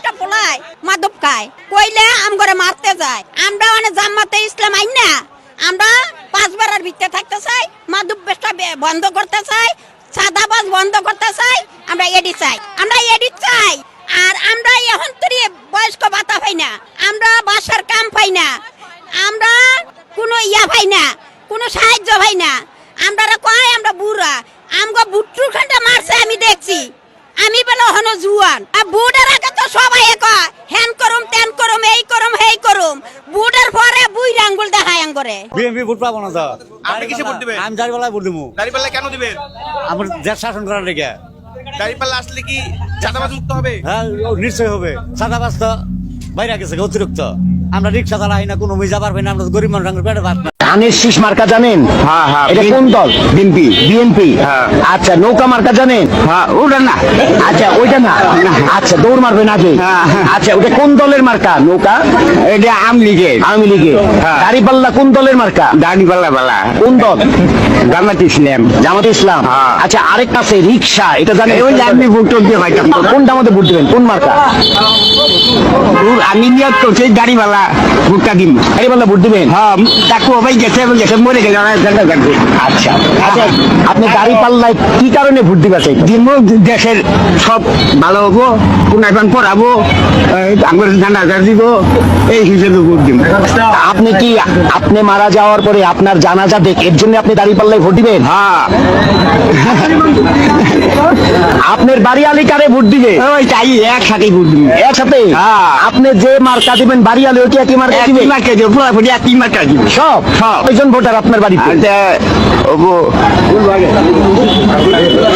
একটা পোলায় মাদক খায় কইলে আমগরে মারতে যায়। আমরা মানে জামাতে ইসলাম আইন না, আমরা 5 বারের ভিতরে থাকতে চাই, মাদক ব্যবসা বন্ধ করতে চাই, সাদাবাজ বন্ধ করতে চাই, আমরা এডি চাই, আমরা এডি চাই। আর আমরা এখন তরি বয়স্ক ভাতা পাই না, আমরা বাসার কাম পাই না, আমরা কোনো পাই না, কোনো সাহায্য পাই না। আমরা কয় আমরা বুড়া, আমগো বুট্টুর খানটা মারছে আমি দেখছি, আমি বলে হনো জুয়ান। আর বুড়ার আগে তো সবাই কয় হ্যান করুম তেন করুম এই করুম হেই করুম, বুড়ার পরে বুই আঙ্গুল দেখায় আঙ্গরে। বিএনপি ভোট পাবো না তো। আপনি কিসে ভোট দিবেন? আমি দাঁড়িপাল্লায় ভোট দেবো। দাঁড়িপাল্লা কেন দিবেন? আমার দেশ শাসন করার লেগে। দাঁড়িপাল্লা আসলে কি চাঁদাবাজ মুক্ত হবে? হ্যাঁ নিশ্চয়ই হবে। চাঁদাবাজ তো বাইরে গেছে অতিরিক্ত। আমরা রিক্সা চালাই না, কোনো মজা পারবে না, আমরা গরিব মানুষ পেটে ভাত না। ধানের শীষ মার্কা জানেন? হ্যাঁ হ্যাঁ। এটা কোন দল? বিএনপি। বিএনপি। হ্যাঁ। আচ্ছা নৌকা মার্কা জানেন? হ্যাঁ ওটা না। আচ্ছা ওইটা না। আচ্ছা দৌড় মারবেন আগে। হ্যাঁ। আচ্ছা ওটা কোন দলের মার্কা নৌকা? এটা আওয়ামী লীগের। আওয়ামী লীগের। হ্যাঁ। দাড়িপাল্লা কোন দলের মার্কা? দাঁড়িপাল্লা বালা। কোন দল? জামাত ইসলাম। জামাত ইসলাম। হ্যাঁ। আচ্ছা আরেকটা আছে রিক্সা, এটা জানেন? ওই যে আপনি ভোট দিয়ে পাইতাম। কোনটা আমাদের ভোট দিবেন? কোন মার্কা? আমি নিয়ত করছি দাঁড়িপাল্লা ভোটটা দিব। দাড়িপাল্লা ভোট দিবেন? হ্যাঁ তাকে ভাই গেছে গেছে মরে গেছে। আচ্ছা আচ্ছা আপনি দাড়িপাল্লায় কি কারণে ভোট দিবা চাই? দিব দেশের সব ভালো হবো, কোন এখন পড়াবো, আমার জানাজা দিব, এই হিসেবে ভোট দিব। আপনি কি আপনি মারা যাওয়ার পরে আপনার জানাজা দেখ এর জন্য আপনি দাড়িপাল্লায় ভোট দিবেন? হ্যাঁ আপনার বাড়ি আলী কারে ভোট দিবে? ওই তাই একসাথে ভোট দিব। একসাথে? হ্যাঁ। আপনি যে মার্কা দিবেন বাড়ি আলী ওই কি একই মার্কা দিবে? একই মার্কা দিব, পুরোপুরি একই মার্কা দিব। সব সব। কয়জন ভোটার আপনার বাড়িতে? আচ্ছা ওগো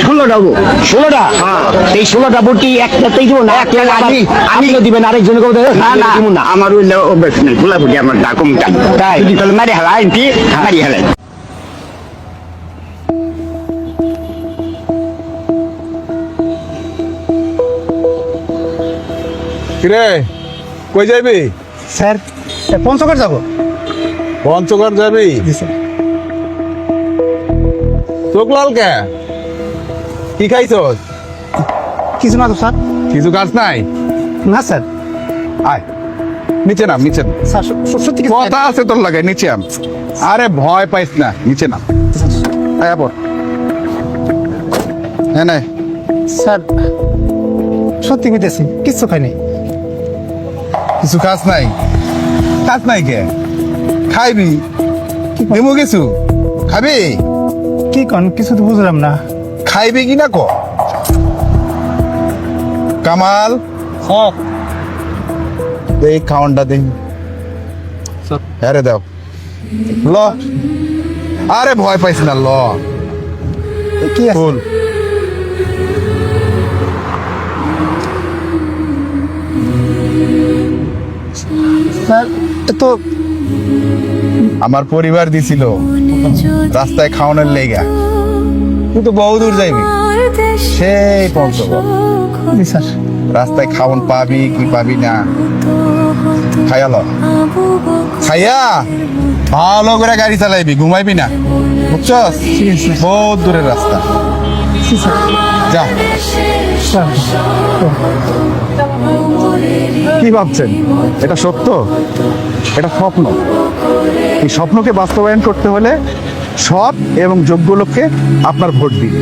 16টা হবো। 16টা? হ্যাঁ। এই 16টা ভোট কি একটাতেই দিব না একটা আমি দিবেন আরেকজনকে না না দিব না? আমার ওই অভ্যাস নেই, পুরোপুরি আমার ডাকুম তাই? যদি তাহলে মারি হেলাই কি মারি হেলাই। কিরে কই যাবি? স্যার পঞ্চগড় যাব। পঞ্চগড় যাবি? জি স্যার। চোখ লাল কে? কি খাইছ? কিছু না তো স্যার। কিছু কাজ নাই? না স্যার। আয় নিচে নাম, নিচে নাম। স্যার সত্যি কিছু কথা আছে তোর লাগে, নিচে নাম। আরে ভয় পাইস না, নিচে নাম। আয় আপর হ্যাঁ নাই। স্যার সত্যি মিটেছি, কিচ্ছু খাইনি। কিছু কাজ নাই? কাজ নাই কে? খাইবি? দেবো কিছু খাবি? কি কন কিছু তো বুঝলাম না। খাইবি কি না ক? কামাল এই খাওয়ানটা দেখ। আরে দাও ল। আরে ভয় পাইস না, ল। কি আছে? ফুল স্যার তো আমার পরিবার দিছিল রাস্তায় খাওয়ানোর লেগা। তুই তো বহু দূর যাইবি, সেই পঞ্চগড়। জি স্যার। রাস্তায় খাওয়ান পাবি কি পাবি না খাইয়া ল। খাইয়া ভালো করে গাড়ি চালাইবি, ঘুমাইবি না, বুঝছস? বহুত দূরের রাস্তা। জি স্যার। যা। স্যার কি ভাবছেন এটা সত্য? এটা স্বপ্ন। এই স্বপ্নকে বাস্তবায়ন করতে হলে সৎ এবং যোগ্য লোককে আপনার ভোট দিন।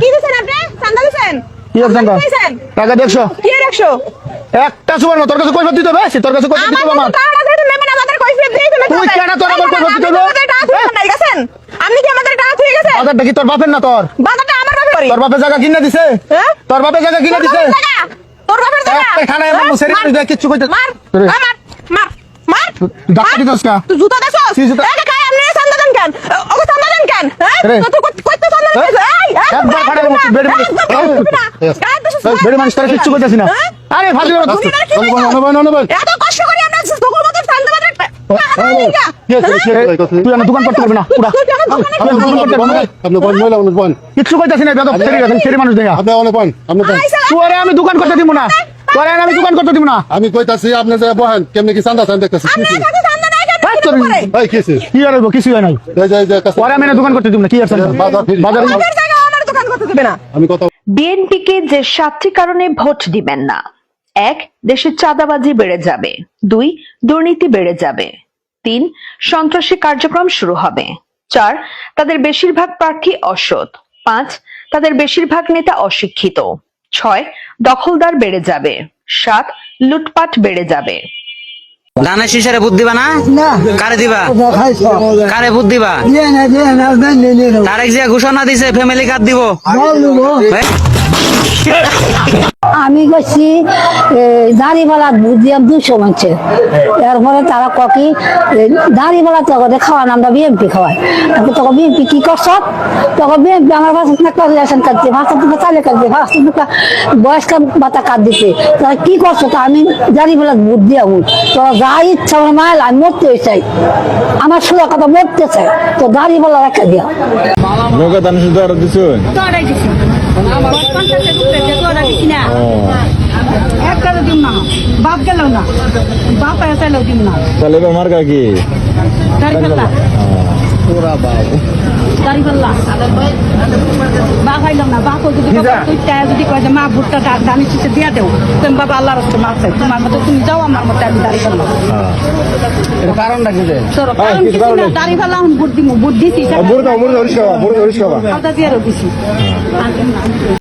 কি দিছেন আপনি? চান্দা দিছেন? কি আর জানবা? দিছেন? টাকা 150। কি আর 100? একটা সুবর্ণ তোর কাছে কই দিতে হবে? তোর কাছে কই দিতে হবে আমার? আমার টাকা দিতে নেবেন, আমাদের কই ফেরত দিয়ে দিবেন। তুই কেন তোর আমার কই দিতে হবে? আমাদের টাকা থুয়ে নাই গেছেন? আপনি কি আমাদের টাকা থুয়ে গেছেন? বাজারটা কি তোর বাপের না তোর? বাজারটা আমার বাপের বাড়ি। তোর বাপের জায়গা কিনে দিছে? হ্যাঁ? তোর বাপের জায়গা কিনে দিছে? তোর বাপের জায়গা? একটা খানায় আমার হ্যাঁ? সেরে মার। দেখ কিচ্ছু কইতে। মার, তোরে। মার, মার, মার। ডাক্তারি দোষ কা? তুই জুতা দেছস? কি জুতা? এই কাই আপনি চান্দা দেন কেন? ওকে চান্দা দেন কেন? হ্যাঁ? রে। তো কইতে চান্দা দেন? এই, একবার ফাড়ে দেবো, তুই বেড়ে বেড়ে। বেড়ে মানুষ তোরা কিচ্ছু কইতাছি না। আরে ফালতু কথা। অনুবান। এত কষ্ট করি আমরা তোর মতো চান্দা বাজার। তুই আমার দোকান করতে পারবি না পুরা। কিচ্ছু কইতাছি না বেদব ছেড়ে মানুষ দেখা। তোরে আমি দোকান করতে দিব না। তোরে আমি দোকান করতে দিব না। আমি কইতাছি আপনি যে বহেন কেমনে কি চান্দা চান দেখতেছি। শুরু করে। এই কিসে কি আর হইব কিছু হয় নাই পরে আমি না দোকান করতে দিব না কি আর চান বাজার আমাদের জায়গা আমার দোকান করতে দেবে না। আমি কথা বিএনপিকে যে 7টি কারণে ভোট দিবেন না: 1. দেশে চাঁদাবাজি বেড়ে যাবে। 2. দুর্নীতি বেড়ে যাবে। 3. সন্ত্রাসী কার্যক্রম শুরু হবে। 4. তাদের বেশিরভাগ প্রার্থী অসৎ। 5. তাদের বেশিরভাগ নেতা অশিক্ষিত। 6. দখলদার বেড়ে যাবে। 7. লুটপাট বেড়ে যাবে। ধানের শীষের ভোট দিবা না? কারে দিবা? কারে ভোট দিবা? তারেক জিয়া ঘোষণা দিছে ফ্যামিলি কার্ড দিব। আমি করছি দাঁড়িপালা ভোট দিলাম 200 মানুষের। এরপরে তারা ককি দাঁড়িপালা তখন খাওয়ান আমরা বিএমপি খাওয়াই। তখন বিএমপি কি করছ? তখন বিএমপি আমার কাছে একটা রেশন কার্ড দিয়ে 5 চালে কার্ড দিয়ে 5 বয়স্ক ভাতা কার্ড দিতে। তারা কি করছো? তা আমি দাঁড়িপালা ভোট দিয়া তোরা যা ইচ্ছা আমার মায়ের আমি মরতে চাই, আমার সোজা কথা মরতে চাই, তো দাঁড়িপালা রেখে দিয়া একটা দিন না বাপ গেল না বাপ চাইলেও দিন না তাহলে আমার কাকি দাঁড়িপাল্লা দাঁড়িপাল্লা বাপ আইলাম না বাপ যদি কয় যে মা ভুট্টা দানি শিশে দিয়া দেও তুমি বাবা আল্লাহ রাস্তে মার চাই তোমার মতো তুমি যাও আমার মতো আমি দাঁড়িপাল্লা কারণটা কি রে? দাঁড়িপাল্লা ভোট দিছি বুড়ো বুড়ো হরিশ খাওয়া বুড়ো হরিশ খাওয়া দিছি